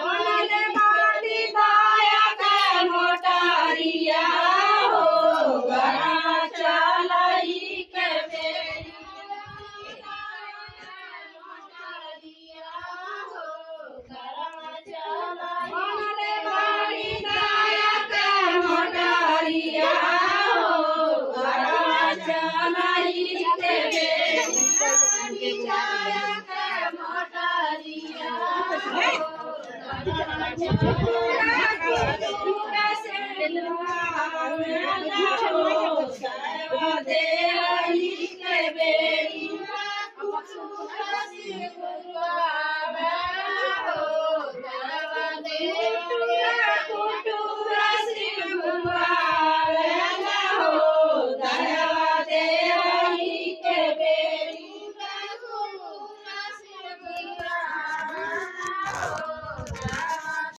बनले बाटी दाया के मोटरिया हो गरा चलाई के बेरी बनले बाटी दाया के मोटरिया हो गरा चलाई के बेरी देवली के बेरी